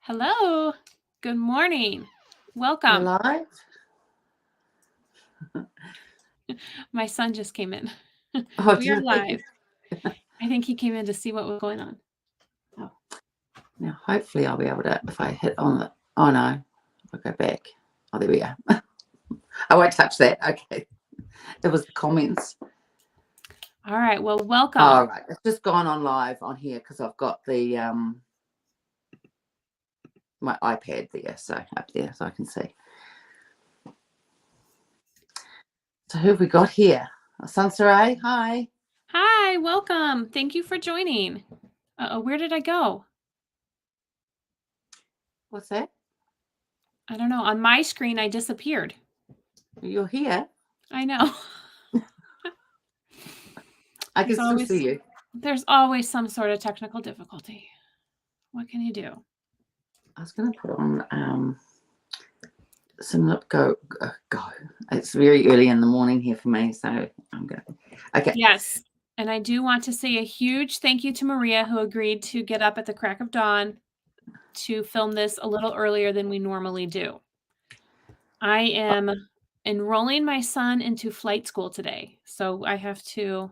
Hello. Good morning. We're Welcome. live. My son just came in. Oh, We are do you? live. I think he came in to see what was going on. Oh. Now, hopefully, I'll be able to. If I hit on the. Oh no, I'll go back. Oh, there we go. I won't touch that. Okay, it was the comments. All right. Well, welcome. All right, it's just gone on live on here because I've got the my iPad there, so up there, so I can see. So who have we got here? Sansaray, hi. Hi. Welcome. Thank you for joining. Where did I go? What's that? I don't know. On my screen, I disappeared. You're here. I know. I can still see you. There's always some sort of technical difficulty. What can you do? I was going to put on some go. It's very early in the morning here for me, so I'm going. Okay. Yes. And I do want to say a huge thank you to Maria, who agreed to get up at the crack of dawn to film this a little earlier than we normally do. I am enrolling my son into flight school today, so I have to,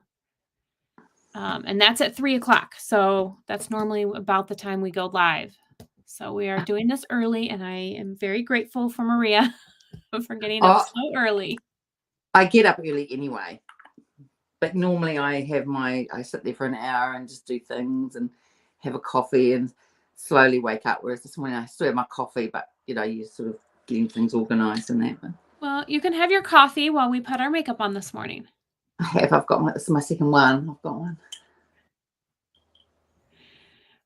and that's at 3:00. So that's normally about the time we go live. So we are doing this early, and I am very grateful for Maria for getting up so early. I get up early anyway, but normally I sit there for an hour and just do things and have a coffee and slowly wake up. Whereas this morning I still have my coffee, but you're sort of getting things organised and that. Well, you can have your coffee while we put our makeup on this morning. This is my second one. I've got one.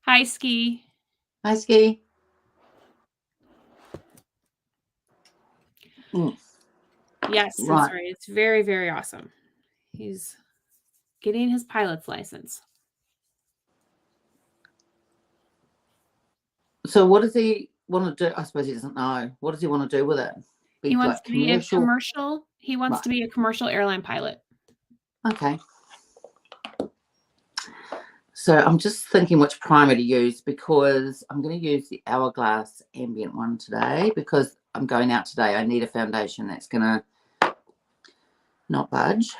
Hi, Ski. Hi, Ski. Yes, right. Sorry. It's very, very awesome. He's getting his pilot's license. So what does he want to do? I suppose he doesn't know. What does he want to do with it? He wants to be a commercial. He wants Right. to be a commercial airline pilot. Okay. So I'm just thinking which primer to use because I'm going to use the Hourglass Ambient one today because I'm going out today. I need a foundation that's going to not budge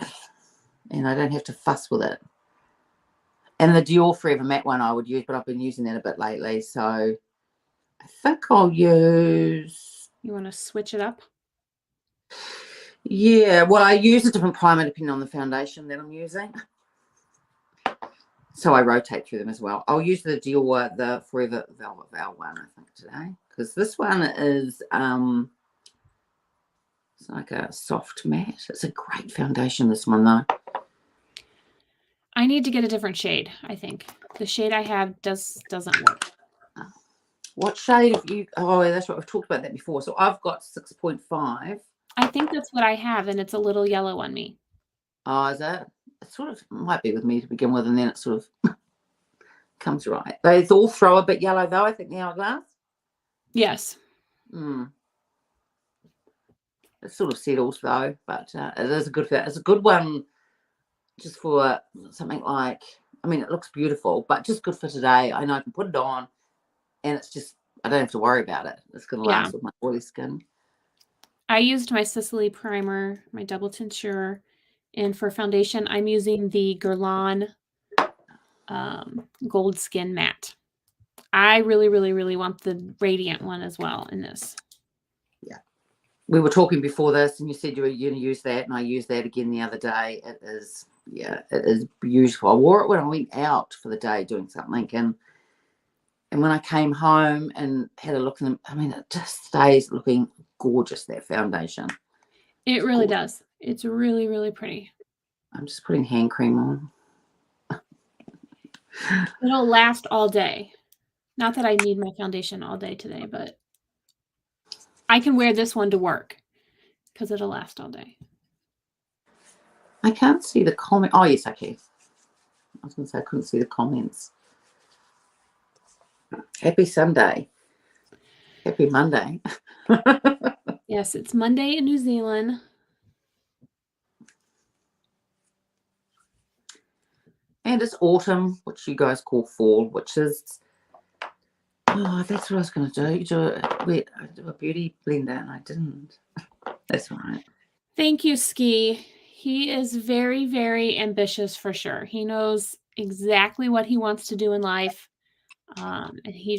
and I don't have to fuss with it. And the Dior Forever Matte one I would use, but I've been using that a bit lately. So I think I'll use... You want to switch it up? Yeah, well, I use a different primer depending on the foundation that I'm using. So I rotate through them as well. I'll use the Dior, the Forever Velvet Veil one, I think, today. Because this one is, it's like a soft matte. It's a great foundation, this one, though. I need to get a different shade, I think. The shade I have doesn't work. What shade have you... Oh, that's right. We've talked about that before. So I've got 6.5. I think that's what I have, and it's a little yellow on me. Oh, is that? It sort of might be with me to begin with, and then it sort of comes right. They all throw a bit yellow, though, I think, the Hourglass. Yes. It sort of settles, though, but it is it's a good one just for something like... I mean, it looks beautiful, but just good for today. I know I can put it on, and it's just... I don't have to worry about it. It's going to last with my oily skin. I used my Sicily primer, my double tincture, and for foundation, I'm using the Guerlain Gold Skin Matte. I really, really, really want the Radiant one as well in this. Yeah. We were talking before this, and you said you were going to use that, and I used that again the other day. It is, it is beautiful. I wore it when I went out for the day doing something, and when I came home and had a look at them, I mean, it just stays looking gorgeous, that foundation. It really does. It's really, really pretty. I'm just putting hand cream on. It'll last all day. Not that I need my foundation all day today, but I can wear this one to work because it'll last all day. I can't see the comment. Oh, yes, I can. I was going to say I couldn't see the comments. Happy Sunday. Happy Monday. Yes, it's Monday in New Zealand. And it's autumn, which you guys call fall, which is Oh, that's what I was going to do. Do a beauty blender, and I didn't. That's all right. Thank you, Ski. He is very, very ambitious for sure. He knows exactly what he wants to do in life. And he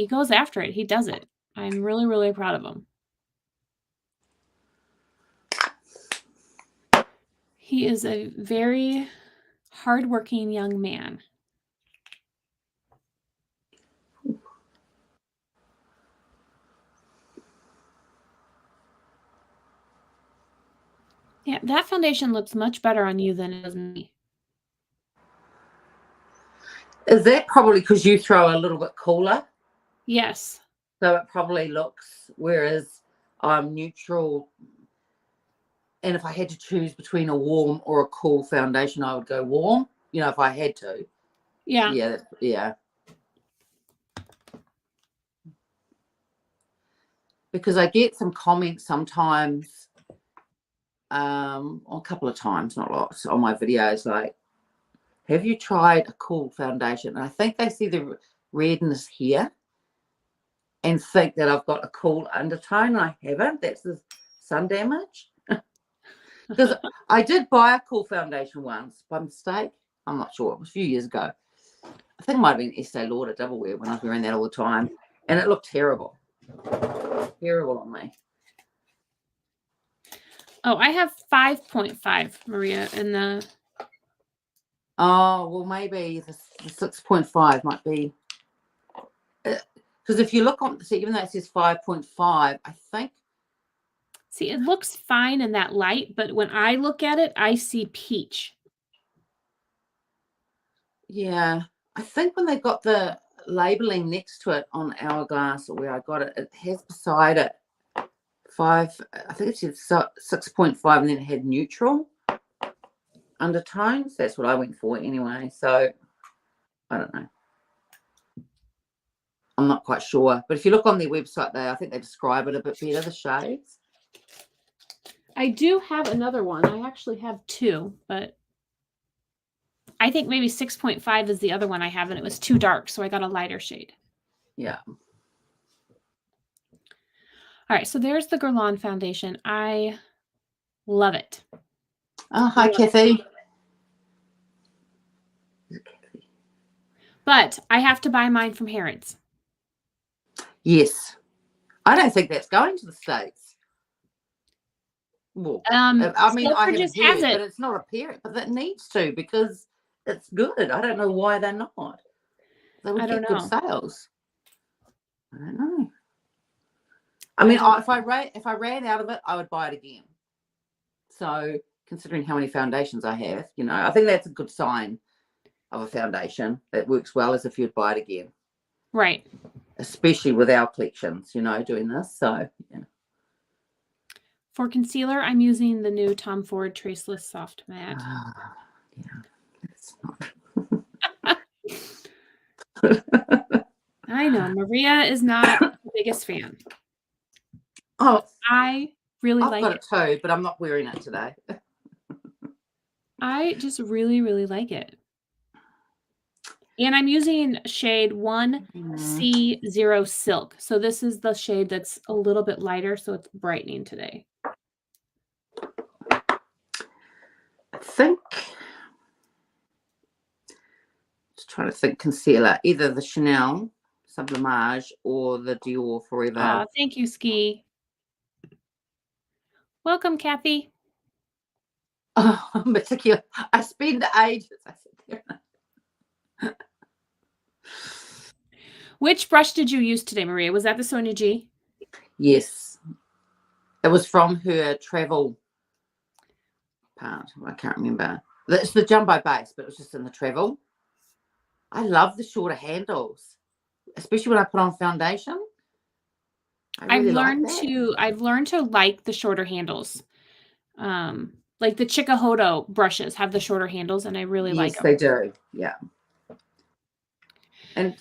goes after it. He does it. I'm really, really proud of him. He is a very hardworking young man. Yeah, that foundation looks much better on you than it does me. Is that probably because you throw a little bit cooler? Yes. So it probably looks, whereas I'm neutral. And if I had to choose between a warm or a cool foundation, I would go warm, if I had to. Yeah. Yeah. Because I get some comments sometimes, a couple of times, not lots, on my videos, like, have you tried a cool foundation? And I think they see the redness here and think that I've got a cool undertone. I haven't. That's the sun damage. Because I did buy a cool foundation once by mistake. I'm not sure. It was a few years ago. I think it might have been Estee Lauder Double Wear when I was wearing that all the time. And it looked terrible. Terrible on me. Oh, I have 5.5, Maria, in the... Oh, well, maybe the 6.5 might be. Because if you look on, see, even though it says 5.5, I think. See, it looks fine in that light, but when I look at it, I see peach. Yeah. I think when they got the labeling next to it on Hourglass, or where I got it, it has beside it 5, I think it said 6.5, and then it had neutral undertones. That's what I went for anyway. So I don't know. I'm not quite sure. But if you look on their website, I think they describe it a bit better, the shades. I do have another one. I actually have 2, but I think maybe 6.5 is the other one I have, and it was too dark, so I got a lighter shade. Yeah. All right, so there's the Guerlain foundation. I love it. Oh, hi, Kathy. But I have to buy mine from Harrods. Yes. I don't think that's going to the States. Well, I mean, I haven't heard, but it's not apparent. But that needs to, because it's good. I don't know why they're not. They would get good sales. I don't know. I mean, if I ran out of it, I would buy it again. So, considering how many foundations I have, I think that's a good sign of a foundation that works well, as if you'd buy it again. Right. Especially with our collections, doing this. So, yeah. For concealer, I'm using the new Tom Ford Traceless Soft Matte. Yeah. It's not. I know. Maria is not the biggest fan. Oh, I really like it. I've got it too, but I'm not wearing it today. I just really, really like it. And I'm using shade 1C0 Silk. So this is the shade that's a little bit lighter, so it's brightening today. I think, just trying to think, concealer, either the Chanel Sublimage or the Dior Forever. Oh, thank you, Ski. Welcome, Kathy. Oh, particular. I spend ages. I sit there. Which brush did you use today, Maria? Was that the Sonia G? Yes. It was from her travel part. I can't remember. It's the jumbo base, but it was just in the travel. I love the shorter handles, especially when I put on foundation. I've learned to like the shorter handles. Like the Chikuhodo brushes have the shorter handles, and I really like them. Yes, they do. Yeah. And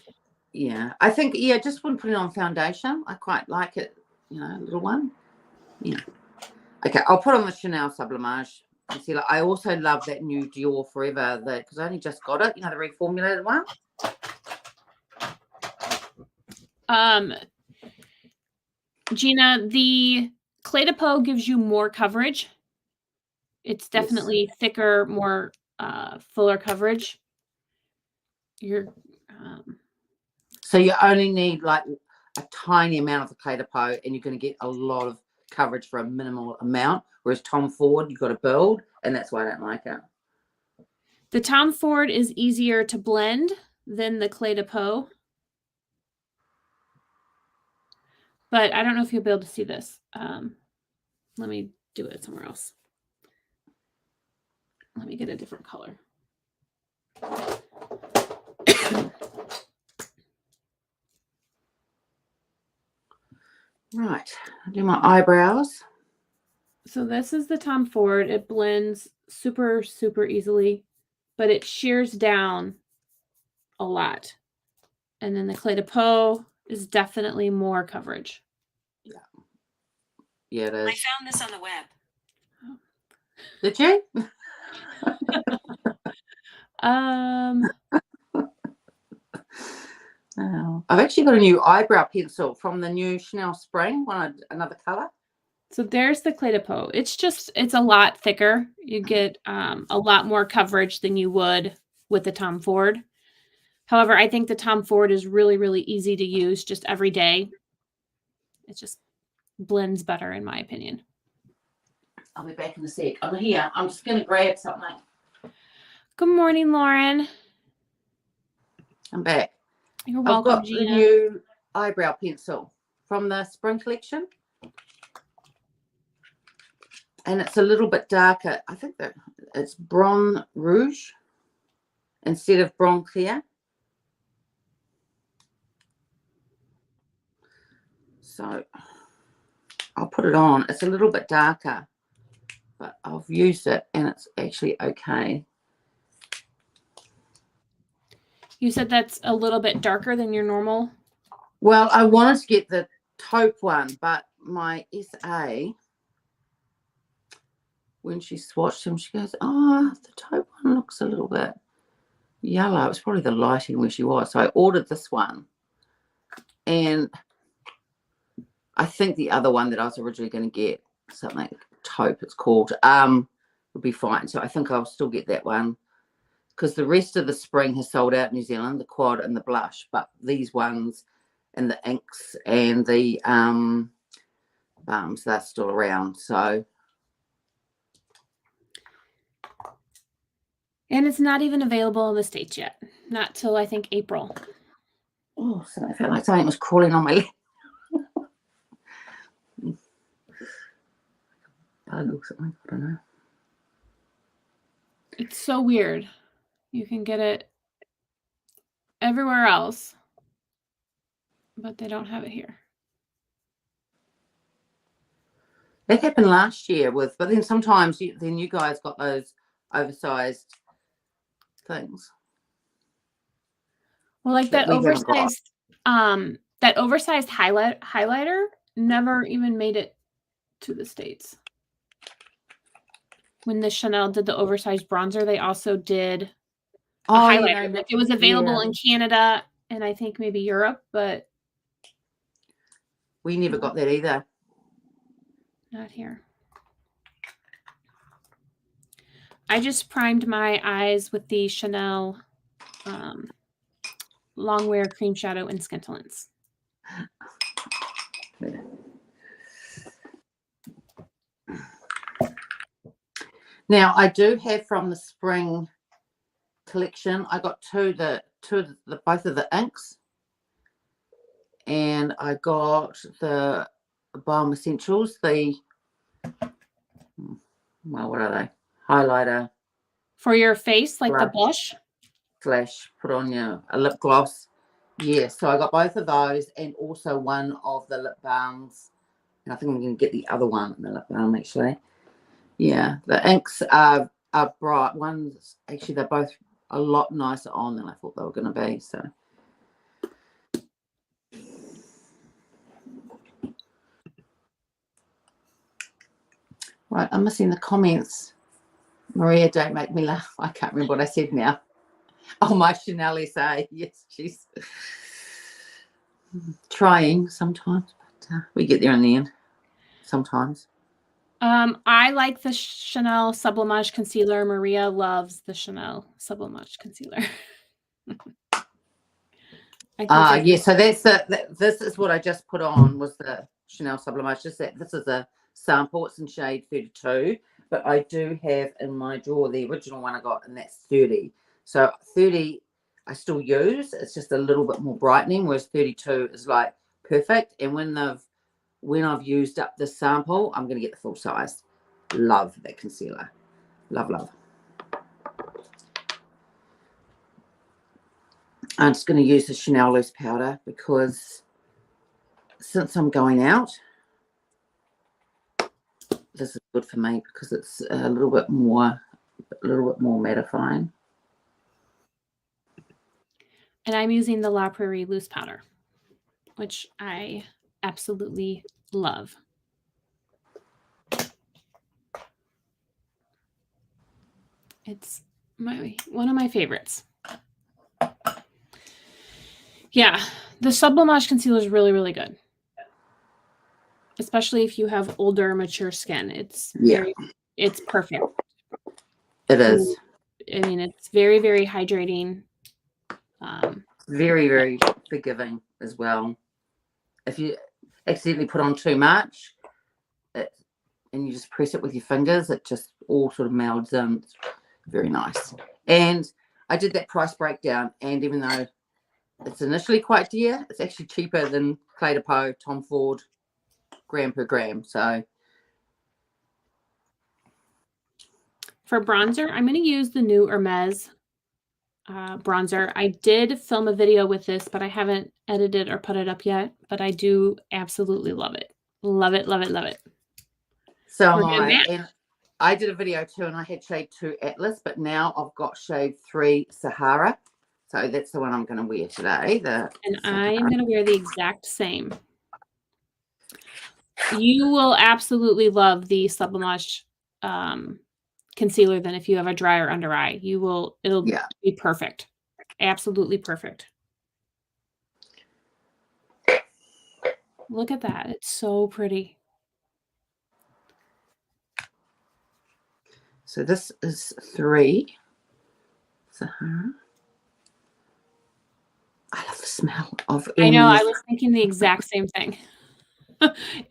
yeah, I think, just when putting on foundation, I quite like it, a little one. Yeah. Okay, I'll put on the Chanel Sublimage concealer. I also love that new Dior Forever, because I only just got it, the reformulated one. Gina, the Clé de Peau gives you more coverage. It's definitely thicker, more fuller coverage. So you only need like a tiny amount of the Clé de Peau, and you're going to get a lot of coverage for a minimal amount. Whereas Tom Ford, you've got to build, and that's why I don't like it. The Tom Ford is easier to blend than the Clé de Peau. But I don't know if you'll be able to see this. Let me do it somewhere else. Let me get a different color. Right, I'll do my eyebrows. So this is the Tom Ford. It blends super, super easily, but it shears down a lot. And then the Clé de Peau is definitely more coverage. Yeah. Yeah, it is. I found this on the web. Did you? Oh, I've actually got a new eyebrow pencil from the new Chanel Spring. Another color. So there's the Clé de Peau. It's a lot thicker. You get a lot more coverage than you would with the Tom Ford. However, I think the Tom Ford is really, really easy to use just every day. It just blends better, in my opinion. I'll be back in a sec. I'm here. I'm just going to grab something. Good morning, Lauren. I'm back. You're welcome, I've got Gina. the new eyebrow pencil from the spring collection. And it's a little bit darker. I think that it's Bron Rouge instead of Bron Clear. So I'll put it on. It's a little bit darker, but I've used it and it's actually okay. You said that's a little bit darker than your normal? Well, I wanted to get the taupe one, but my SA, when she swatched them, she goes, oh, the taupe one looks a little bit yellow. It's probably the lighting where she was. So I ordered this one. And I think the other one that I was originally going to get, something taupe it's called, would be fine. So I think I'll still get that one. Because the rest of the spring has sold out in New Zealand, the quad and the blush, but these ones and the inks and the balms, they're still around. So, And it's not even available in the States yet. Not till, I think, April. oh, so I felt like something was crawling on my leg. Bug or something, I don't know. It's so weird. You can get it everywhere else, but they don't have it here. That happened last year with, but then sometimes then you guys got those oversized things. Well, like that oversized highlighter never even made it to the States. When the Chanel did the oversized bronzer, they also did a highlighter. Like it was available in Canada and I think maybe Europe, but we never got that either. Not here. I just primed my eyes with the Chanel Longwear Cream Shadow in Skintalents. Now I do have from the spring collection. I got both of the inks, and I got the Balm Essentials. The what are they? Highlighter for your face, like the blush. / put on a lip gloss. Yeah, so I got both of those and also one of the lip balms. And I think I'm going to get the other one, the lip balm actually. Yeah, the inks are bright. One's actually, they're both a lot nicer on than I thought they were going to be. So. Right, I'm missing the comments. Maria, don't make me laugh. I can't remember what I said now. Oh, my Chanel SA. Yes, she's. Trying sometimes, but we get there in the end. Sometimes. I like the Chanel Sublimage Concealer. Maria loves the Chanel Sublimage Concealer. Yeah, so that's this is what I just put on was the Chanel Sublimage. Just that this is a sample. It's in shade 32, but I do have in my drawer the original one I got, and that's 30. So 30 I still use. It's just a little bit more brightening, whereas 32 is like perfect. And when I've used up this sample, I'm going to get the full size. Love that concealer. Love, love. I'm just going to use the Chanel loose powder because since I'm going out, this is good for me because it's a little bit more mattifying. And I'm using the La Prairie loose powder, which I absolutely love. It's one of my favorites. Yeah, the Sublimage concealer is really, really good. Especially if you have older, mature skin. It's perfect. It is. I mean, it's very, very hydrating. Very, very forgiving as well. If you accidentally put on too much, and you just press it with your fingers, it just all sort of melds in. It's very nice. And I did that price breakdown, and even though it's initially quite dear, it's actually cheaper than Clé de Peau, Tom Ford, gram per gram. So for bronzer, I'm going to use the new Hermes bronzer. I did film a video with this, but I haven't edited or put it up yet. But I do absolutely love it. Love it, love it, love it. So am I. And I did a video too, and I had shade 2 Atlas, but now I've got shade 3 Sahara. So that's the one I'm going to wear today. And I am going to wear the exact same. You will absolutely love the Sublimage concealer then if you have a drier under eye. It'll be perfect. Absolutely perfect. Look at that. It's so pretty. So this is 3 Sahara. I love the smell of I know. I was thinking the exact same thing.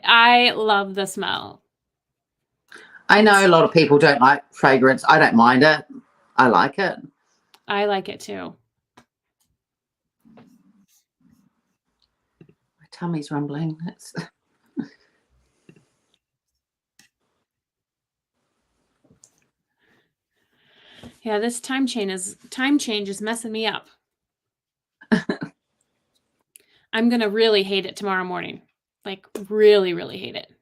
I love the smell. I know a lot of people don't like fragrance. I don't mind it. I like it. I like it too. My tummy's rumbling. Yeah, this time change is messing me up. I'm going to really hate it tomorrow morning. Like really, really hate it.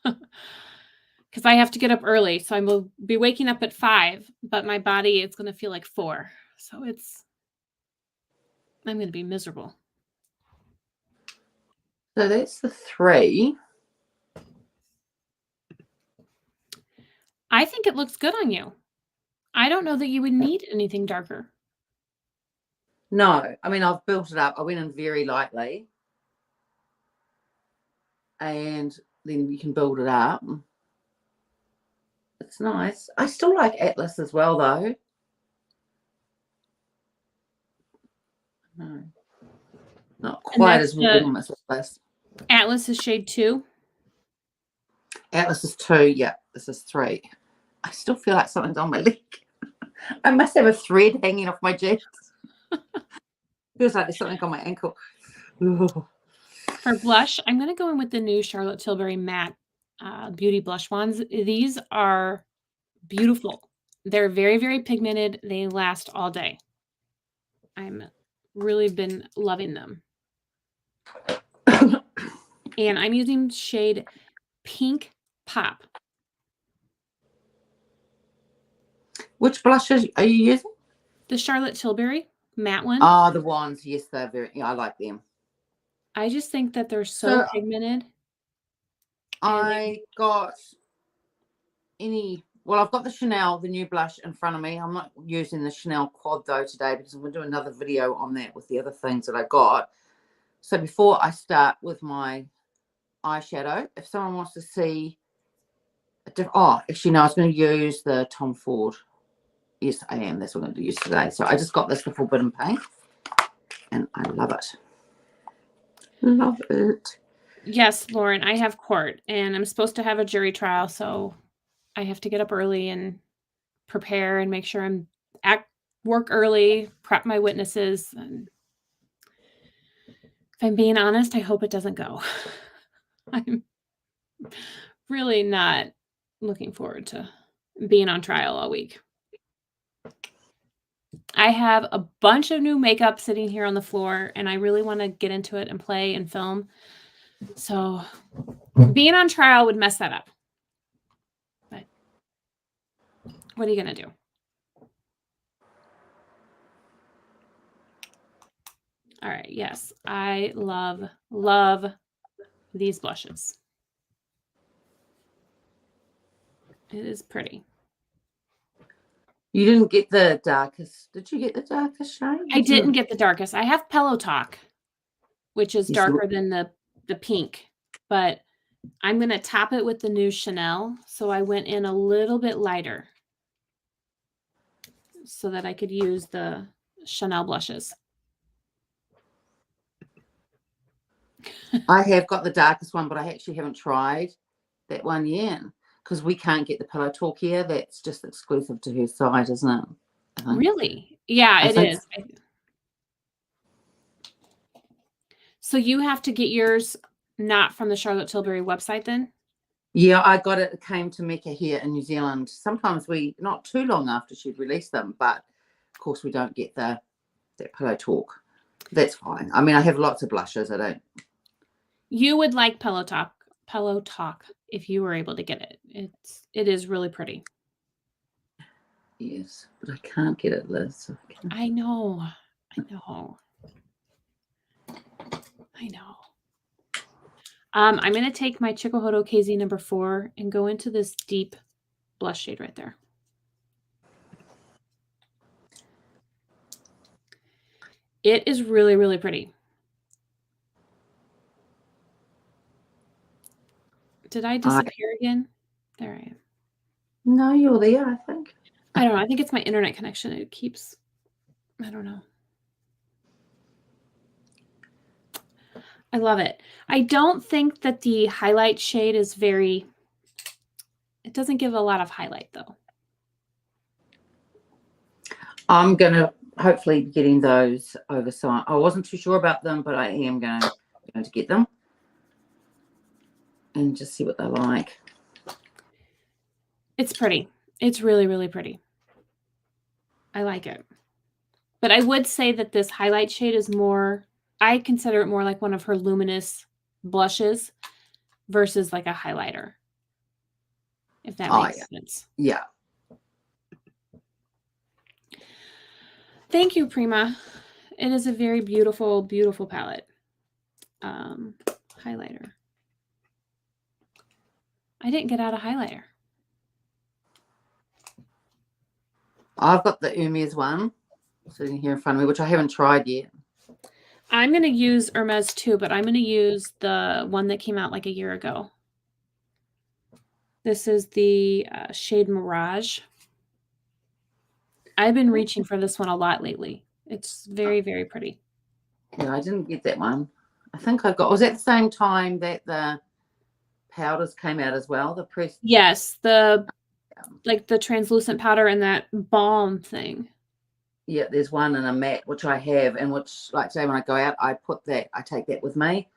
Because I have to get up early. So I will be waking up at 5, but my body is going to feel like 4. So I'm going to be miserable. So that's the 3. I think it looks good on you. I don't know that you would need anything darker. No, I mean, I've built it up. I went in very lightly. And then you can build it up. It's nice. I still like Atlas as well, though. No, not quite as warm as Atlas. Atlas is shade 2. Atlas is 2. Yeah, this is 3. I still feel like something's on my leg. I must have a thread hanging off my jeans. Feels like there's something on my ankle. Ooh. For blush, I'm going to go in with the new Charlotte Tilbury Matte Beauty Blush Wands. These are beautiful. They're very, very pigmented. They last all day. I'm really been loving them. And I'm using shade Pink Pop. Which blushes are you using? The Charlotte Tilbury matte one. Oh, the ones. Yes, they're very. Yeah, I like them. I just think that they're so pigmented. I got well, I've got the Chanel, the new blush in front of me. I'm not using the Chanel Quad though today because I'm going to do another video on that with the other things that I got. So before I start with my eyeshadow, if someone wants to see actually no, I was going to use the Tom Ford. Yes, I am. That's what I'm going to use today. So I just got this, the Forbidden Paint, and I love it. Love it. Yes, Lauren, I have court, and I'm supposed to have a jury trial, so I have to get up early and prepare and make sure I'm at work early, prep my witnesses. And if I'm being honest, I hope it doesn't go. I'm really not looking forward to being on trial all week. I have a bunch of new makeup sitting here on the floor, and I really want to get into it and play and film. So being on trial would mess that up. But what are you going to do? All right. Yes, I love these blushes. It is pretty. You didn't get the darkest. Did you get the darkest shade? I didn't get the darkest. I have Pillow Talk, which is darker than the pink, but I'm going to top it with the new Chanel. So I went in a little bit lighter so that I could use the Chanel blushes. I have got the darkest one, but I actually haven't tried that one yet because we can't get the Pillow Talk here. That's just exclusive to her site, isn't it? Really? Yeah, it is. So you have to get yours not from the Charlotte Tilbury website then? Yeah, I got it. It came to Mecca here in New Zealand. Sometimes not too long after she'd released them, but of course we don't get that Pillow Talk. That's fine. I mean, I have lots of blushes. I don't. You would like Pillow Talk if you were able to get it. It is really pretty. Yes, but I can't get it, Liz. So I know. I'm going to take my Chikuhodo KZ number 4 and go into this deep blush shade right there. It is really, really pretty. Did I disappear again? There I am. No, you're there, I think. I don't know. I think it's my internet connection. It keeps, I don't know. I love it. I don't think that the highlight shade is it doesn't give a lot of highlight though. I'm going to hopefully be getting those over. So I wasn't too sure about them, but I am going to get them and just see what they're like. It's pretty. It's really, really pretty. I like it. But I would say that this highlight shade is I consider it more like one of her luminous blushes versus like a highlighter. If that makes sense. Yeah. Thank you, Prima. It is a very beautiful, beautiful palette. Highlighter. I didn't get out a highlighter. I've got the Hermes one sitting here in front of me, which I haven't tried yet. I'm going to use Hermes too, but I'm going to use the one that came out like a year ago. This is the shade Mirage. I've been reaching for this one a lot lately. It's very, very pretty. Yeah, I didn't get that one. I think was at the same time that the powders came out as well, the press. Yes, like the translucent powder and that balm thing. Yeah, there's one in a matte, which I have, and which, like today when I go out, I take that with me.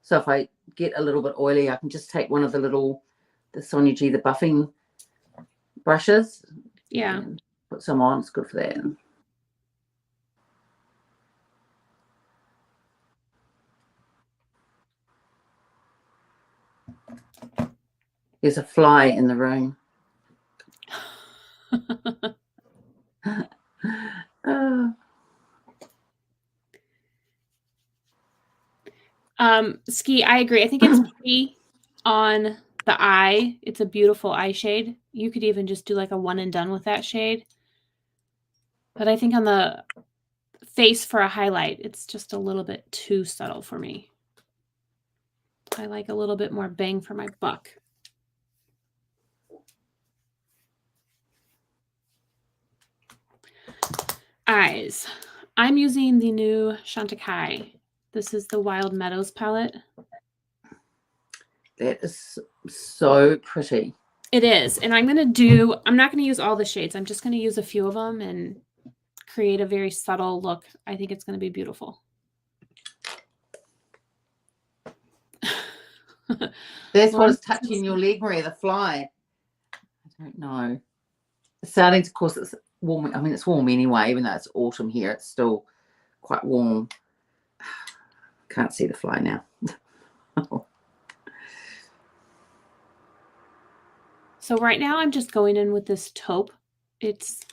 So if I get a little bit oily, I can just take one of the Sonia G, the buffing brushes. Yeah. And put some on. It's good for that. There's a fly in the room. Ski, I agree. I think it's pretty on the eye. It's a beautiful eye shade. You could even just do like a one and done with that shade. But I think on the face for a highlight. It's just a little bit too subtle for me. I like a little bit more bang for my buck. Eyes. I'm using the new Chantecaille. This is the Wild Meadows palette. That is so pretty. It is. And I'm not going to use all the shades. I'm just going to use a few of them and create a very subtle look. I think it's going to be beautiful. That's what is touching your leg, Maria, the fly. I don't know. It's starting to, of course, it's warm. I mean, it's warm anyway, even though it's autumn here. It's still quite warm. Can't see the fly now. So right now I'm just going in with this taupe. It's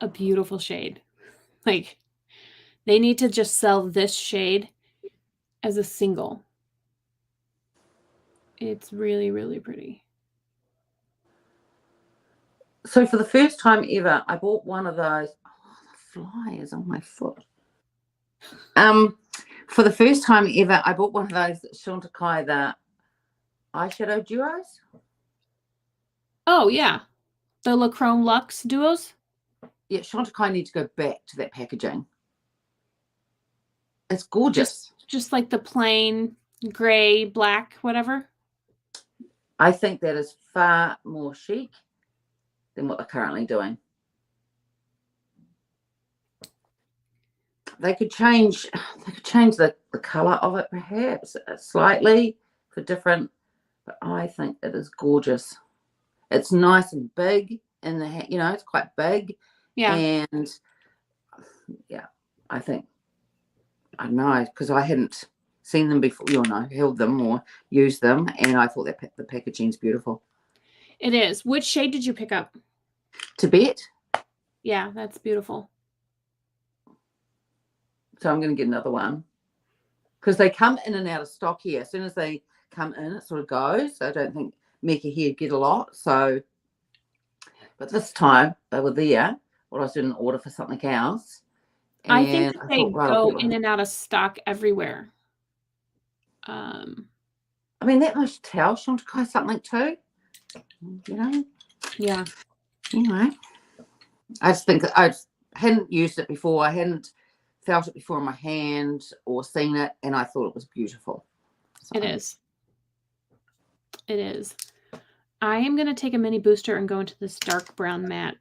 a beautiful shade. Like, they need to just sell this shade as a single. It's really, really pretty. So for the first time ever, I bought one of those. Oh, the fly is on my foot. For the first time ever, I bought one of those Chantecaille, the eyeshadow duos. Oh, yeah. The La Chrome Luxe duos? Yeah, Chantecaille need to go back to that packaging. It's gorgeous. Just like the plain gray, black, whatever. I think that is far more chic than what they're currently doing. They could change the color of it perhaps slightly for different, but I think it is gorgeous. It's nice and big in the, it's quite big. Yeah. And yeah, I think, I don't know, because I hadn't seen them before, held them or used them, and I thought that the packaging's beautiful. It is. Which shade did you pick up? Tibet. Yeah, that's beautiful. So I'm going to get another one because they come in and out of stock here. As soon as they come in, it sort of goes. So I don't think Mecca here get a lot. So, but this time they were there, or I didn't order for something else. I think that they go in and out of stock everywhere. I mean, that must tell Chantecaille something too. Yeah. Anyway, I just think that I hadn't used it before. I hadn't felt it before in my hand or seen it, and I thought it was beautiful. So. It is. It is. I am going to take a mini booster and go into this dark brown matte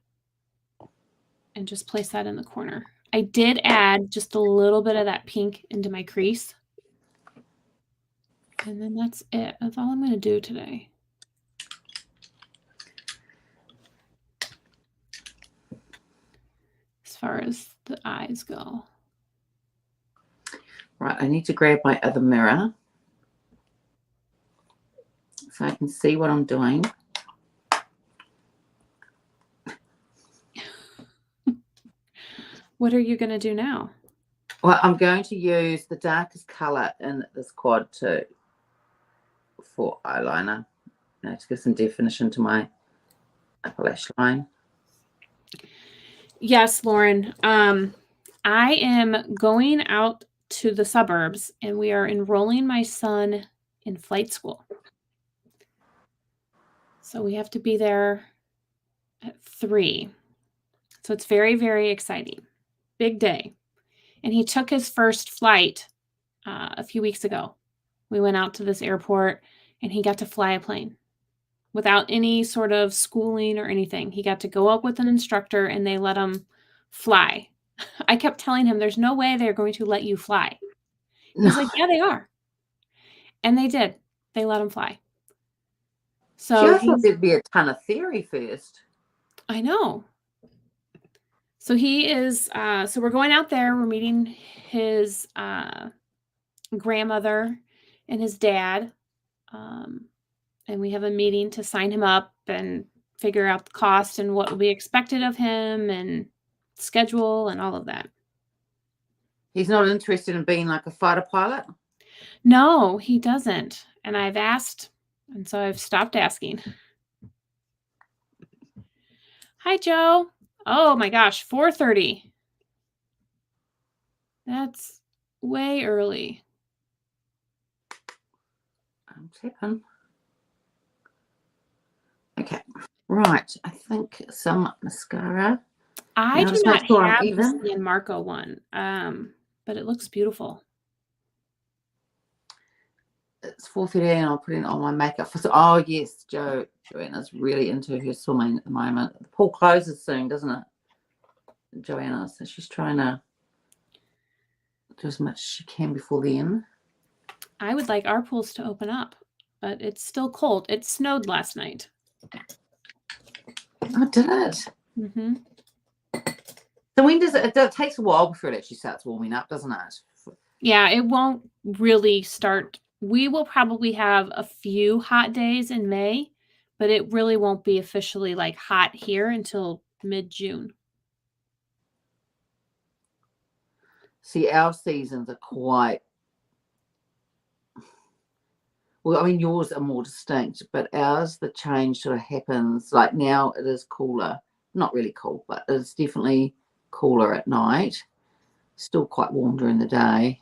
and just place that in the corner. I did add just a little bit of that pink into my crease. And then that's it. That's all I'm going to do today. As far as the eyes go. Right, I need to grab my other mirror so I can see what I'm doing. What are you going to do now? Well, I'm going to use the darkest color in this quad too for eyeliner, to give some definition to my upper lash line. Yes, Lauren. I am going out to the suburbs, and we are enrolling my son in flight school. So we have to be there at 3. So it's very, very exciting. Big day. And he took his first flight a few weeks ago. We went out to this airport, and he got to fly a plane without any sort of schooling or anything. He got to go up with an instructor, and they let him fly. I kept telling him, there's no way they're going to let you fly. He's like, yeah, they are. And they did. They let him fly. So I thought there'd be a ton of theory first. I know. So he is, so we're going out there. We're meeting his grandmother and his dad. And we have a meeting to sign him up and figure out the cost and what will be expected of him and schedule and all of that. He's not interested in being like a fighter pilot? No, he doesn't. And I've asked, and so I've stopped asking. Hi, Joe. Oh my gosh, 4:30. That's way early. I'm tapping. Okay. Right. I think some mascara. I Now do just make not sure I'm have the even. San Marco one, but it looks beautiful. It's 4:30 and I'll put in all my makeup. Oh, yes, Joanna's really into her swimming at the moment. The pool closes soon, doesn't it? Joanna, so she's trying to do as much as she can before then. I would like our pools to open up, but it's still cold. It snowed last night. Oh, did it? Mm-hmm. So when does it takes a while before it actually starts warming up, doesn't it? Yeah, it won't really start. We will probably have a few hot days in May, but it really won't be officially like hot here until mid-June. See, our seasons are quite, well, I mean, yours are more distinct, but ours, the change sort of happens. Like now it is cooler. Not really cool, but it's definitely cooler at night. Still quite warm during the day.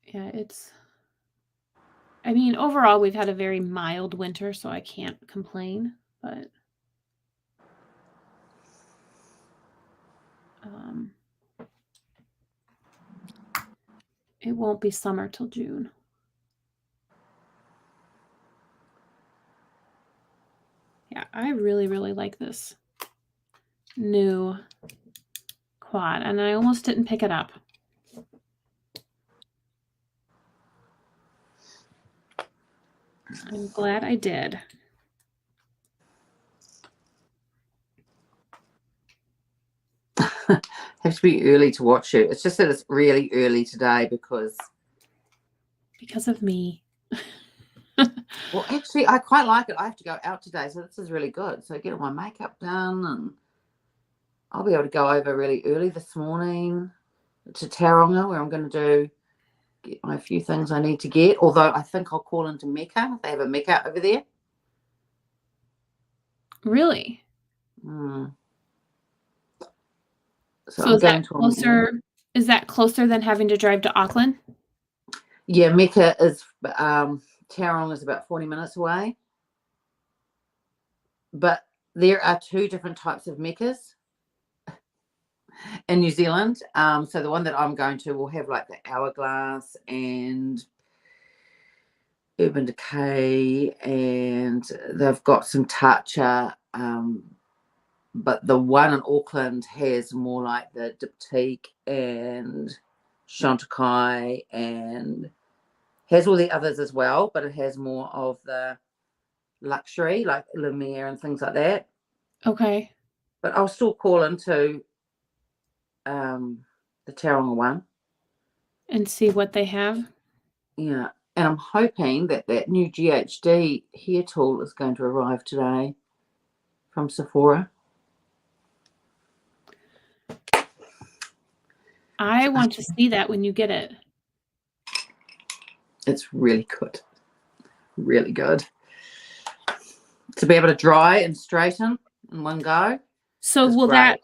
Yeah, I mean, overall, we've had a very mild winter, so I can't complain, but it won't be summer till June. Yeah, I really, really like this new quad, and I almost didn't pick it up. I'm glad I did. Have to be early to watch it. It's just that it's really early today because of me. well, actually, I quite like it. I have to go out today, so this is really good. So get all my makeup done, and I'll be able to go over really early this morning to Taronga, where I'm going to get my few things I need to get. Although I think I'll call into Mecca. They have a Mecca over there. Really? So So I'm is that going to closer? Is that closer than having to drive to Auckland? Yeah, Mecca is Taronga is about 40 minutes away. But there are two different types of Meccas in New Zealand. So the one that I'm going to will have like the Hourglass and Urban Decay, and they've got some Tatcha. But the one in Auckland has more like the Diptyque and Chantecaille, and has all the others as well, but it has more of the luxury like Lumiere and things like that. Okay. But I'll still call into the Taronga one And see what they have. Yeah, and I'm hoping that that new GHD hair tool is going to arrive today from Sephora. I want to see that when you get it. It's really good. Really good. To be able to dry and straighten in one go. So will great. that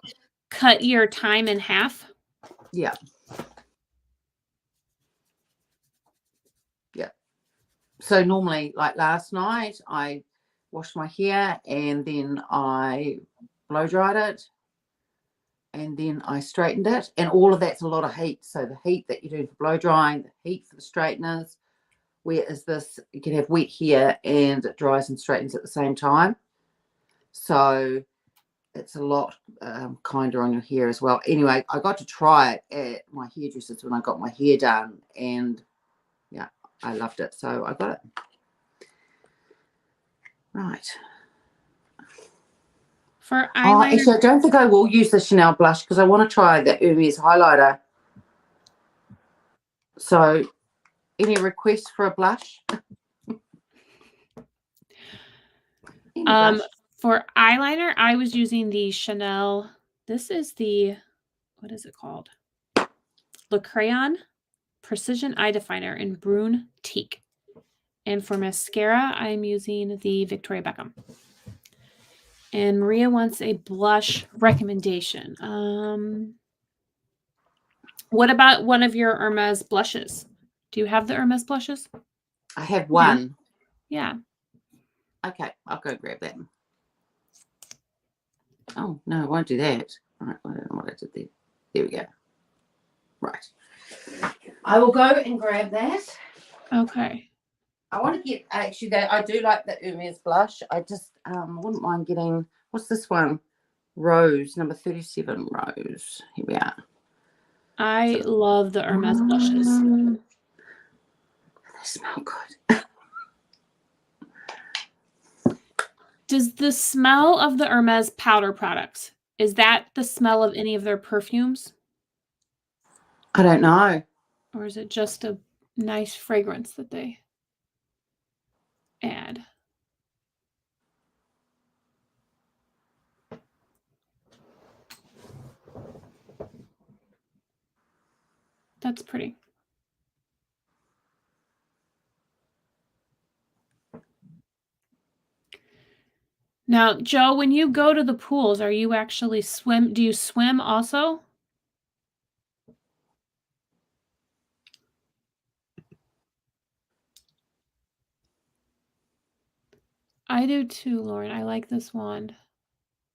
cut your time in half? Yeah. Yeah. So normally, like last night, I washed my hair and then I blow dried it and then I straightened it. And all of that's a lot of heat. So the heat that you do for blow drying, the heat for the straighteners, whereas this, you can have wet hair and it dries and straightens at the same time. So it's a lot kinder on your hair as well. Anyway, I got to try it at my hairdresser's when I got my hair done, and yeah, I loved it. So I got it. Right. For eyeliner. Actually, I don't think I will use the Chanel blush because I want to try the Hermes highlighter. So, any requests for a blush? For eyeliner, I was using the Chanel. This is the, what is it called? Le Crayon Precision Eye Definer in Brune Teak. And for mascara, I'm using the Victoria Beckham. And Maria wants a blush recommendation. What about one of your Hermes blushes? Do you have the Hermes blushes? I have one. Yeah. Okay, I'll go grab that. Oh, no, I won't do that. Right, I don't know what I did there. There we go. Right. I will go and grab that. Okay. I want to get, actually, that I do like the Hermes blush. I just wouldn't mind getting, what's this one? Rose, number 37 Rose. Here we are. I love the Hermes blushes. They smell good. Does the smell of the Hermes powder products, is that the smell of any of their perfumes? I don't know. Or is it just a nice fragrance that they add? That's pretty. Now, Joe, when you go to the pools, are you actually do you swim also? I do too, Lauren. I like this wand,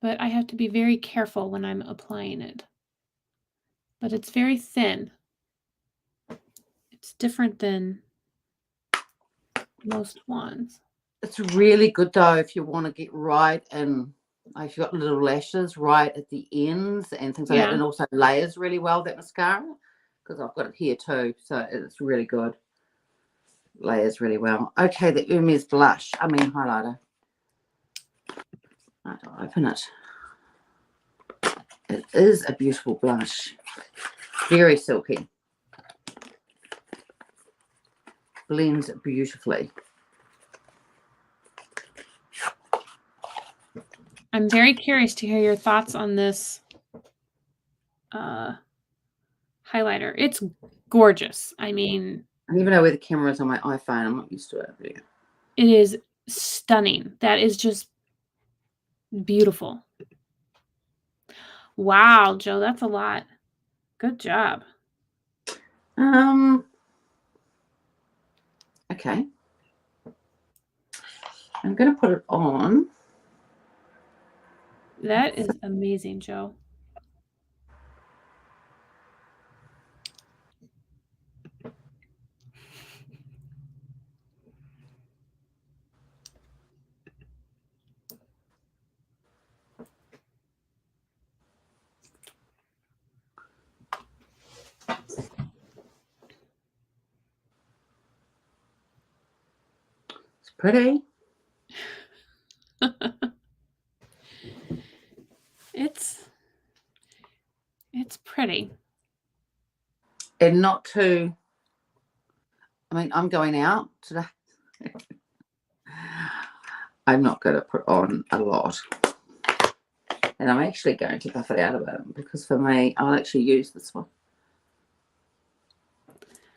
but I have to be very careful when I'm applying it. But it's very thin. It's different than most wands. It's really good though if you want to get right and like if you've got little lashes right at the ends and things like that, and also layers really well that mascara, because I've got it here too, so it's really good. Layers really well. Okay, the Hermes blush, highlighter. I'll open it. It is a beautiful blush. Very silky. Blends beautifully. I'm very curious to hear your thoughts on this highlighter. It's gorgeous. I mean, I don't even know where the camera is on my iPhone. I'm not used to it. Yeah. It is stunning. That is just beautiful. Wow, Joe, that's a lot. Good job. Okay. I'm going to put it on. That is amazing, Joe. It's pretty. It's pretty. And not too, I'm going out today. I'm not going to put on a lot. And I'm actually going to buff it out a bit because for me, I'll actually use this one.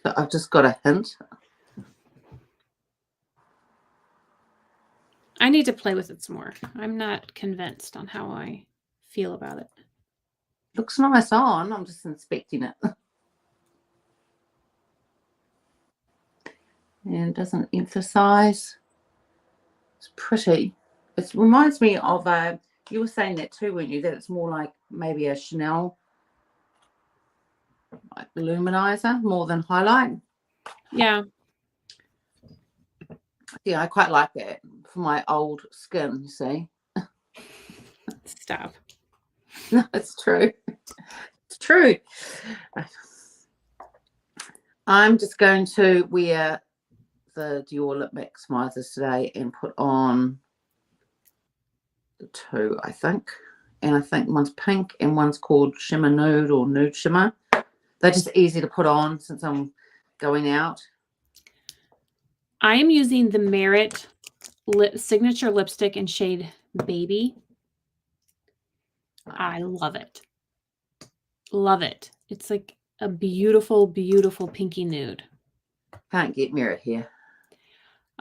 So I've just got a hint. I need to play with it some more. I'm not convinced on how I feel about it. Looks nice on. I'm just inspecting it. And doesn't emphasize. It's pretty. It reminds me of you were saying that too, weren't you? That it's more like maybe a Chanel like luminizer more than highlight. Yeah. Yeah, I quite like that for my old skin, you see. Stop. No, it's true. It's true. I'm just going to wear the Dior Lip Maximizers today and put on the two, I think. And I think one's pink and one's called Shimmer Nude or Nude Shimmer. They're just easy to put on since I'm going out. I am using the Merit Signature Lipstick in shade Baby. I love it. Love it. It's like a beautiful, beautiful pinky nude. Can't get Merit here.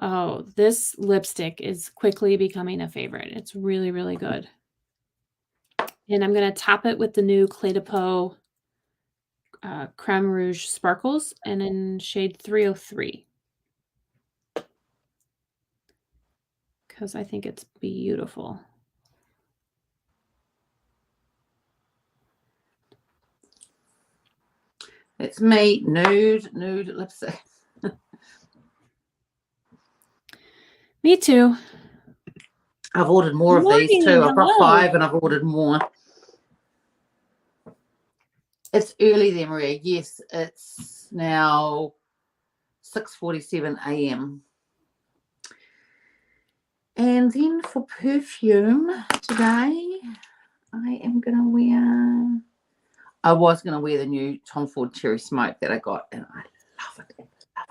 Oh, this lipstick is quickly becoming a favorite. It's really, really good. And I'm gonna top it with the new Clé de Peau Creme Rouge Sparkles and in shade 303. Because I think it's beautiful. It's me, nude lipstick. Me too. I've ordered more of these too. I've got 5 and I've ordered more. It's early there, Maria. Yes, it's now 6:47 a.m. And then for perfume today, I was going to wear the new Tom Ford Cherry Smoke that I got, and I love it. Love it.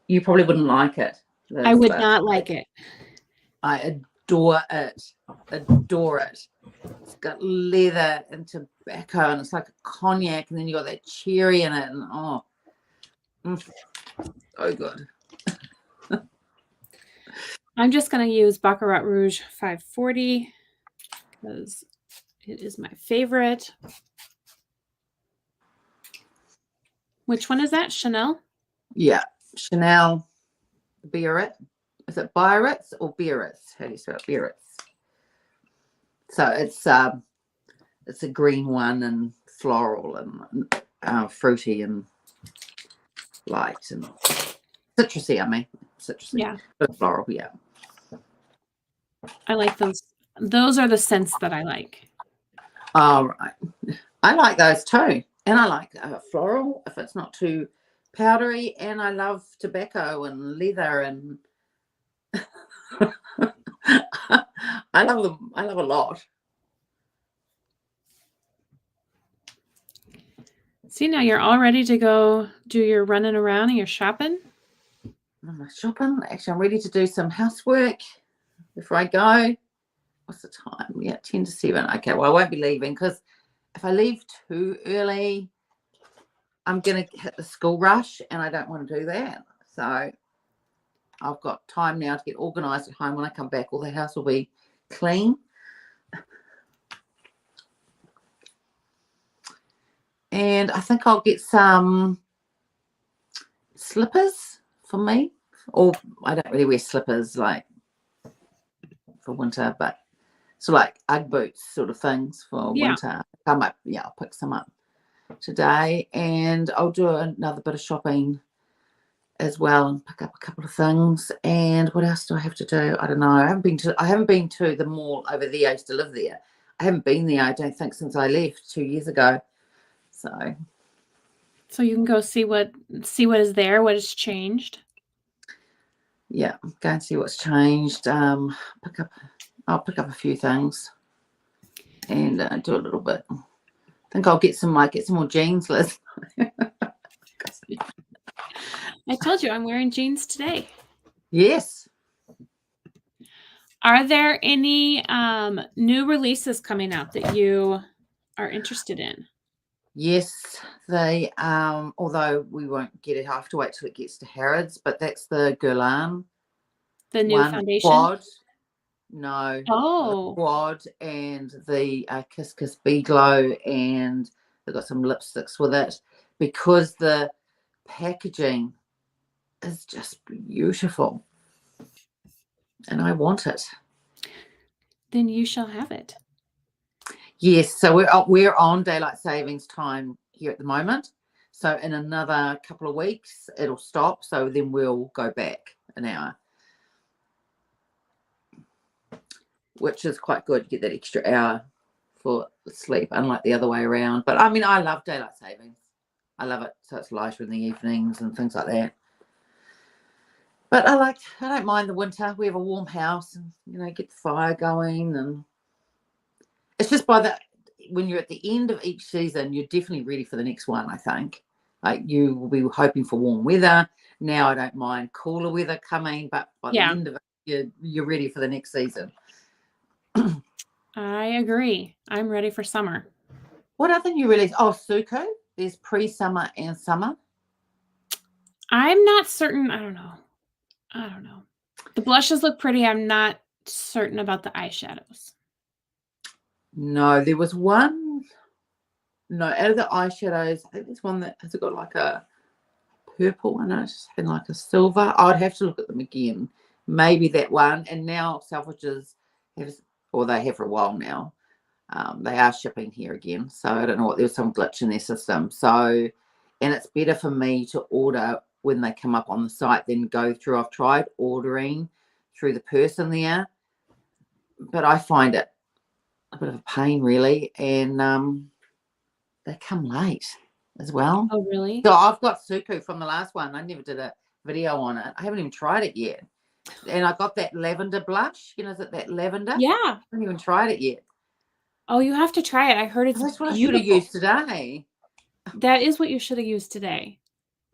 You probably wouldn't like it. I would not like it. I adore it. Adore it. It's got leather and tobacco, and it's like a cognac, and then you got that cherry in it, and so good. I'm just going to use Baccarat Rouge 540 because it is my favorite. Which one is that? Chanel? Yeah, Chanel Biarritz. Is it Biarritz or Biarritz? How do you spell it? Biarritz. So it's a green one and floral and fruity and light and citrusy. I mean, citrusy. Yeah, but floral. Yeah. I like those. Those are the scents that I like. All right. I like those too, and I like floral if it's not too powdery. And I love tobacco and leather and I love them. I love a lot. See, now you're all ready to go do your running around and your shopping. I'm shopping. Actually, I'm ready to do some housework before I go. What's the time? Yeah, 10 to 7. Okay, well, I won't be leaving because if I leave too early, I'm going to hit the school rush, and I don't want to do that. So I've got time now to get organised at home. When I come back, all the house will be clean. And I think I'll get some slippers for me. Or I don't really wear slippers like for winter, but so like Ugg boots sort of things for winter. I'll pick some up today, and I'll do another bit of shopping as well and pick up a couple of things. And what else do I have to do? I don't know. I haven't been to the mall over there. I used to live there. I haven't been there, I don't think, since I left 2 years ago. So you can go see what is there, what has changed. Yeah, go and see what's changed. I'll pick up a few things and do a little bit. I think I'll get some more jeans, Liz. I told you I'm wearing jeans today. Yes. Are there any new releases coming out that you are interested in? Yes, they although we won't get it, I have to wait till it gets to Harrods, but that's the Guerlain. The new foundation? Quad. No. Oh. The Quad and the Kiss Kiss Bee Glow, and they've got some lipsticks with it because the packaging is just beautiful. And I want it. Then you shall have it. Yes, so we're on daylight savings time here at the moment. So in another couple of weeks, it'll stop. So then we'll go back an hour, which is quite good. You get that extra hour for sleep, unlike the other way around. But I mean, I love daylight savings. I love it. So it's lighter in the evenings and things like that. But I don't mind the winter. We have a warm house and, get the fire going. And it's just when you're at the end of each season, you're definitely ready for the next one, I think. Like you will be hoping for warm weather. Now I don't mind cooler weather coming, but by the end of it, you're ready for the next season. I agree. I'm ready for summer. What other new release? Oh, Suko. There's pre-summer and summer. I'm not certain. I don't know. The blushes look pretty. I'm not certain about the eyeshadows. No, there was one. No, out of the eyeshadows, I think there's one that has got like a purple in it and like a silver. I'd have to look at them again. Maybe that one. And now Selfridges have, or they have for a while now. They are shipping here again. So I don't know what, there's some glitch in their system. So, and it's better for me to order when they come up on the site than go through. I've tried ordering through the person there, but I find it a bit of a pain really. And they come late as well. Oh, really? So I've got Suku from the last one. I never did a video on it. I haven't even tried it yet. And I got that lavender blush. You know, is it that lavender? Yeah. I haven't even tried it yet. Oh, you have to try it. I heard it's That's what I should beautiful. have used today. That is what you should have used today.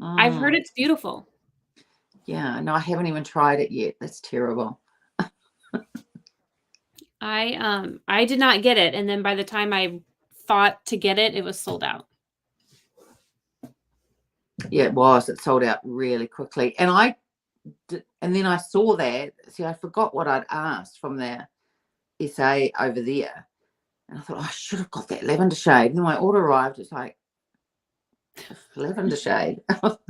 I've heard it's beautiful. Yeah, no, I haven't even tried it yet. That's terrible. I did not get it, and then by the time I thought to get it, it was sold out. Yeah, it was. It sold out really quickly. And and then I saw that. See, I forgot what I'd asked from the SA over there. And I thought, I should have got that lavender shade. And then my order arrived. It's like, lavender shade.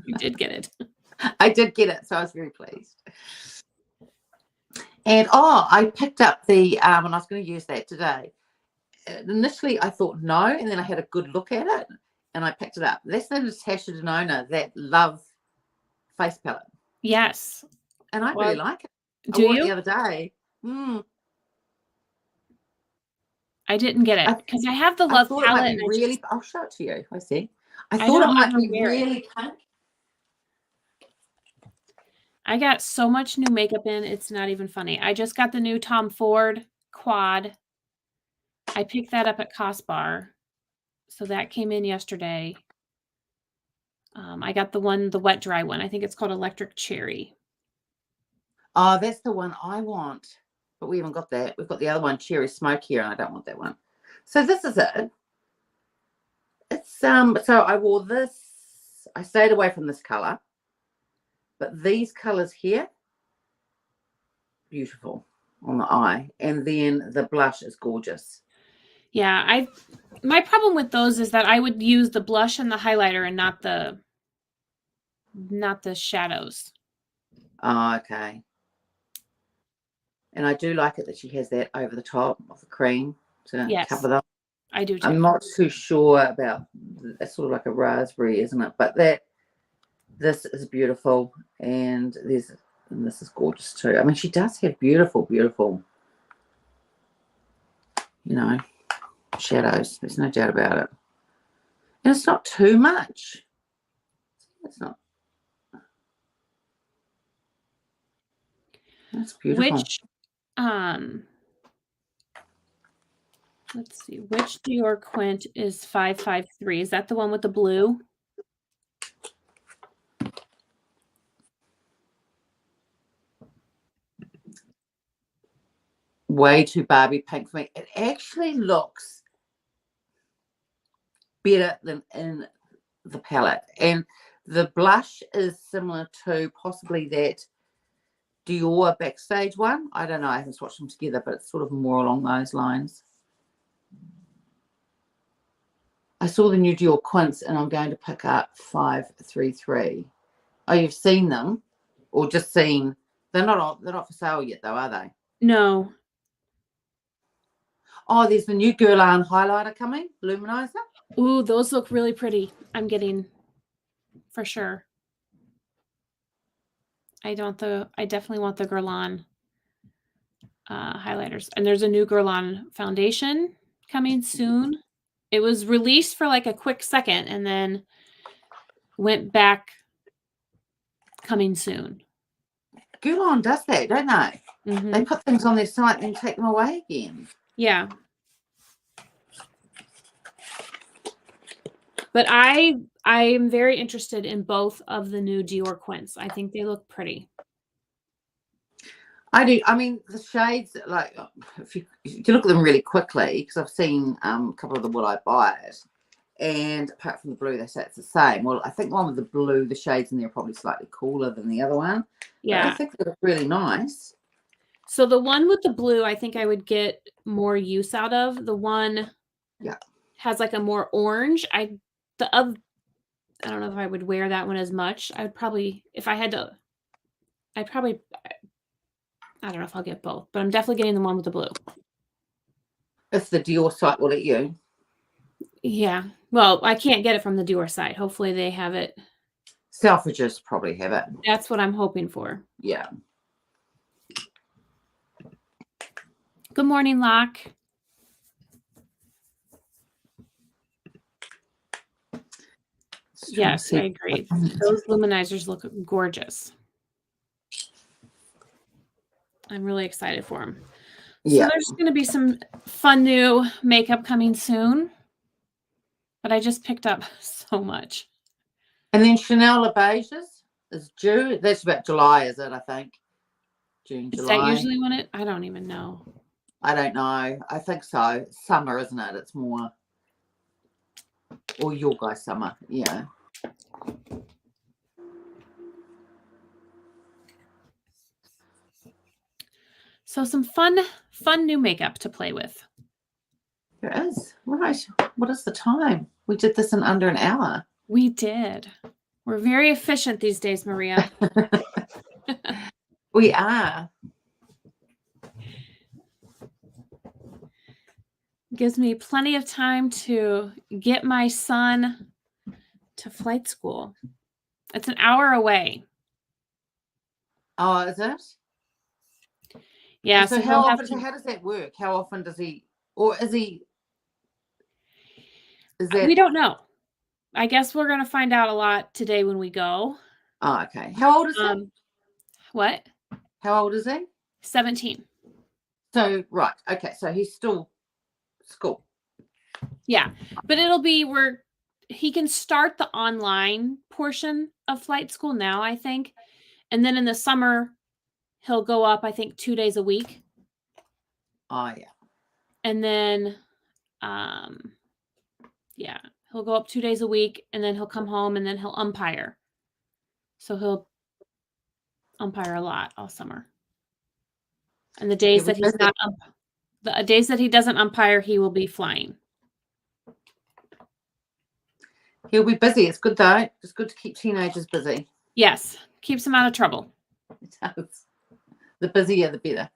You did get it. I did get it. So I was very pleased. And, I picked up the, and I was going to use that today. Initially, I thought no. And then I had a good look at it. And I picked it up. That's the Natasha Denona, that Love face palette. Yes. And I really like it. Do I wore you? it the other day. I didn't get it because I have the Love palette. And really, I'll show it to you. I see. I thought don't it might ever be wear it. really pink. I got so much new makeup in, it's not even funny. I just got the new Tom Ford quad. I picked that up at Cost Bar. So that came in yesterday. I got the wet dry one. I think it's called Electric Cherry. Oh, that's the one I want. But we haven't got that. We've got the other one, Cherry Smoke, here, and I don't want that one. So this is it. It's so I wore this. I stayed away from this color. But these colors here, beautiful on the eye. And then the blush is gorgeous. Yeah, my problem with those is that I would use the blush and the highlighter and not the shadows. Oh, okay. And I do like it that she has that over the top of the cream to cover them. I do too. I'm not too sure about, it's sort of like a raspberry, isn't it? But this is beautiful, and this is gorgeous too. I mean, she does have beautiful, beautiful, shadows. There's no doubt about it. And it's not too much. It's not. That's beautiful. Let's see. Which Dior Quint is 553? Is that the one with the blue? Way too Barbie pink for me. It actually looks better than in the palette. And the blush is similar to possibly that Dior Backstage one. I don't know. I haven't swatched them together, but it's sort of more along those lines. I saw the new Dior Quints, and I'm going to pick up 533. Oh, you've seen them, or just seen? They're not for sale yet, though, are they? No. Oh, there's the new Guerlain highlighter coming, luminizer. Ooh, those look really pretty. I'm getting, for sure. I definitely want the Guerlain highlighters. And there's a new Guerlain foundation coming soon. It was released for like a quick second and then went back, coming soon. Guerlain does that, don't they? Mm-hmm. They put things on their site and take them away again. Yeah. But I am very interested in both of the new Dior Quints. I think they look pretty. I do. I mean, the shades, like, if you look at them really quickly, because I've seen a couple of them while I buy it, And apart from the blue, they say it's the same. Well, I think the one with the blue, the shades in there are probably slightly cooler than the other one. Yeah. But I think they look really nice. So the one with the blue, I think I would get more use out of. The one has like a more orange. I don't know if I would wear that one as much. I would probably, if I had to, I don't know if I'll get both, but I'm definitely getting the one with the blue. If the Dior site will let you. Yeah. Well, I can't get it from the Dior site. Hopefully they have it. Selfridges probably have it. That's what I'm hoping for. Yeah. Good morning, Locke. Yes, I agree. Those luminizers look gorgeous. I'm really excited for them. So there's going to be some fun new makeup coming soon. But I just picked up so much. And then Chanel Le Beiges is due. That's about July, is it? I think. June, July. Is that usually when it? I don't even know. I don't know. I think so. Summer, isn't it? It's more. Or your guys' summer. Yeah. So some fun new makeup to play with. There is. Right. What is the time? We did this in under an hour. We did. We're very efficient these days, Maria. We are. Gives me plenty of time to get my son to flight school. It's an hour away. Oh, is it? Yeah. So how often? How does that work? How often does he? Or is he? Is that? We don't know. I guess we're going to find out a lot today when we go. Oh, okay. How old is he? What? How old is he? 17. So, right. Okay. So he's still school. Yeah. But it'll be where he can start the online portion of flight school now, I think. And then in the summer, he'll go up, I think, 2 days a week. Oh, yeah. And then, he'll go up 2 days a week, and then he'll come home, and then he'll umpire. So he'll umpire a lot all summer. And the days that he's not the days that he doesn't umpire, he will be flying. He'll be busy. It's good though. It's good to keep teenagers busy. Yes, keeps them out of trouble. It does. The busier, the better.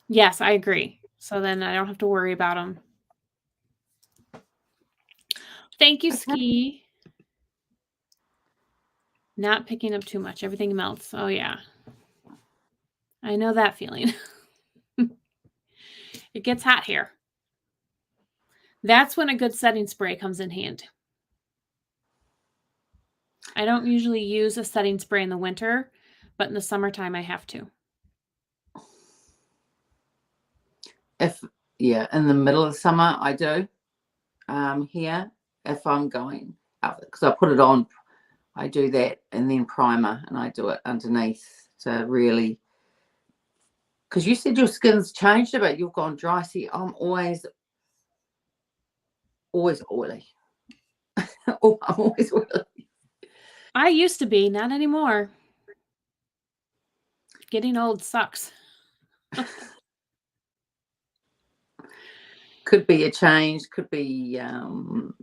Yes, I agree. So then I don't have to worry about them. Thank you, Ski. Not picking up too much. Everything melts. Oh, yeah. I know that feeling. It gets hot here. That's when a good setting spray comes in hand. I don't usually use a setting spray in the winter, but in the summertime I have to. In the middle of summer I do. Here, if I'm going out, because I put it on, I do that, and then primer, and I do it underneath to really. Because you said your skin's changed a bit. You've gone dry. See, I'm always oily. I'm always oily. I used to be, not anymore. Getting old sucks. Could be a change. Could be, and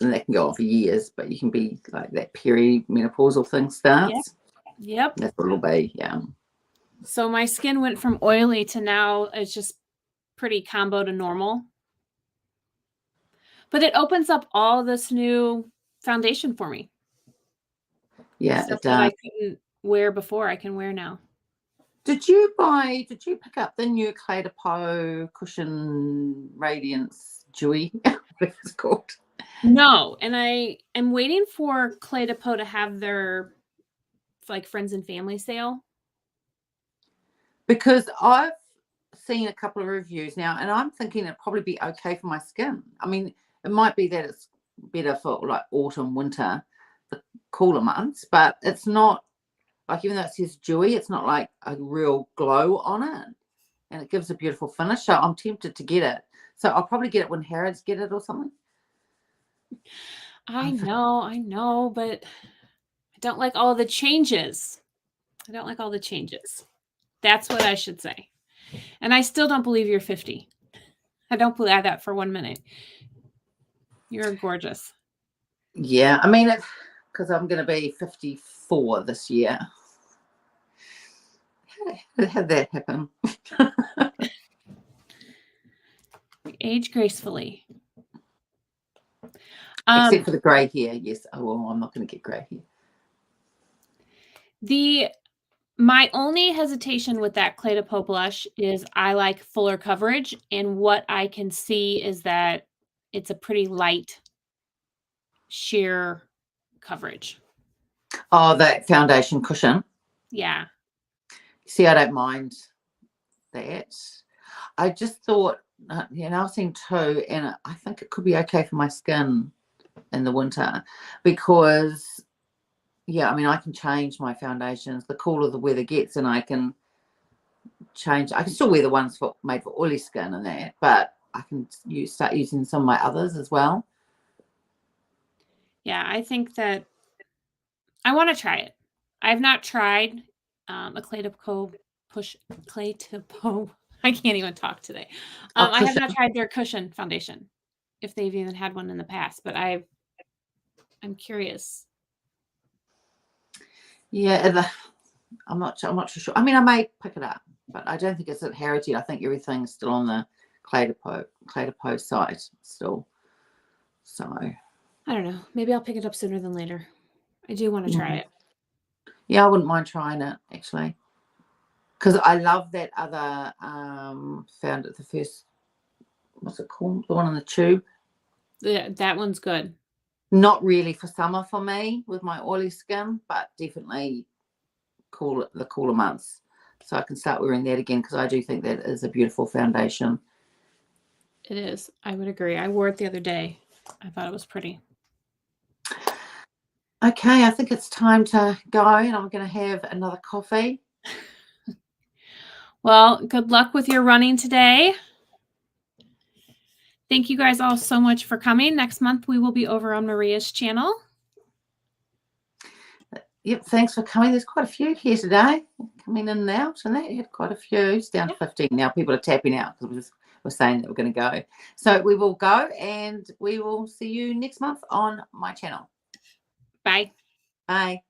that can go on for years. But you can be like that perimenopausal thing starts. Yep. That's what it'll be. Yeah. So my skin went from oily to now it's just pretty combo to normal. But it opens up all this new foundation for me. Yeah, stuff that I couldn't wear before, I can wear now. Did you pick up the new Clé de Peau Cushion Radiance Dewy? What it's called? No, and I am waiting for Clé de Peau to have their like friends and family sale. Because I've seen a couple of reviews now, and I'm thinking it'd probably be okay for my skin. I mean, it might be that it's better for like autumn, winter, the cooler months, but it's not like, even though it says dewy, it's not like a real glow on it, and it gives a beautiful finish. So I'm tempted to get it. So I'll probably get it when Harrods get it or something. I know, but I don't like all the changes. I don't like all the changes. That's what I should say. And I still don't believe you're 50. I don't believe that for 1 minute. You're gorgeous. Yeah, I mean, because I'm going to be 54 this year. How did that happen? Age gracefully. Except for the grey hair, yes. Oh, well, I'm not going to get grey hair. My only hesitation with that Clé de Peau blush is I like fuller coverage, and what I can see is that it's a pretty light sheer coverage. Oh, that foundation cushion. Yeah. See, I don't mind that. I just thought, I've seen two, and I think it could be okay for my skin in the winter because, yeah, I mean, I can change my foundations the cooler the weather gets, and I can change. I can still wear the ones made for oily skin and that, but I can start using some of my others as well. Yeah, I think that I want to try it. I've not tried a Clé de Peau Clé de Peau. I can't even talk today. I have not tried their cushion foundation, if they've even had one in the past, but I'm curious. Yeah, I'm not too sure. I mean, I may pick it up, but I don't think it's at Heritage. I think everything's still on the Clé de Peau site still. So I don't know. Maybe I'll pick it up sooner than later. I do want to try it. Yeah, I wouldn't mind trying it actually, because I love that other found it the first. What's it called? The one on the tube. Yeah, that one's good. Not really for summer for me with my oily skin, but definitely the cooler months. So I can start wearing that again because I do think that is a beautiful foundation. It is. I would agree. I wore it the other day. I thought it was pretty. Okay, I think it's time to go, and I'm going to have another coffee. Well, good luck with your running today. Thank you guys all so much for coming. Next month, we will be over on Maria's channel. Yep, thanks for coming. There's quite a few here today coming in and out, and that had quite a few. It's down to 15 now. People are tapping out because we're saying that we're going to go. So we will go, and we will see you next month on my channel. Bye. Bye.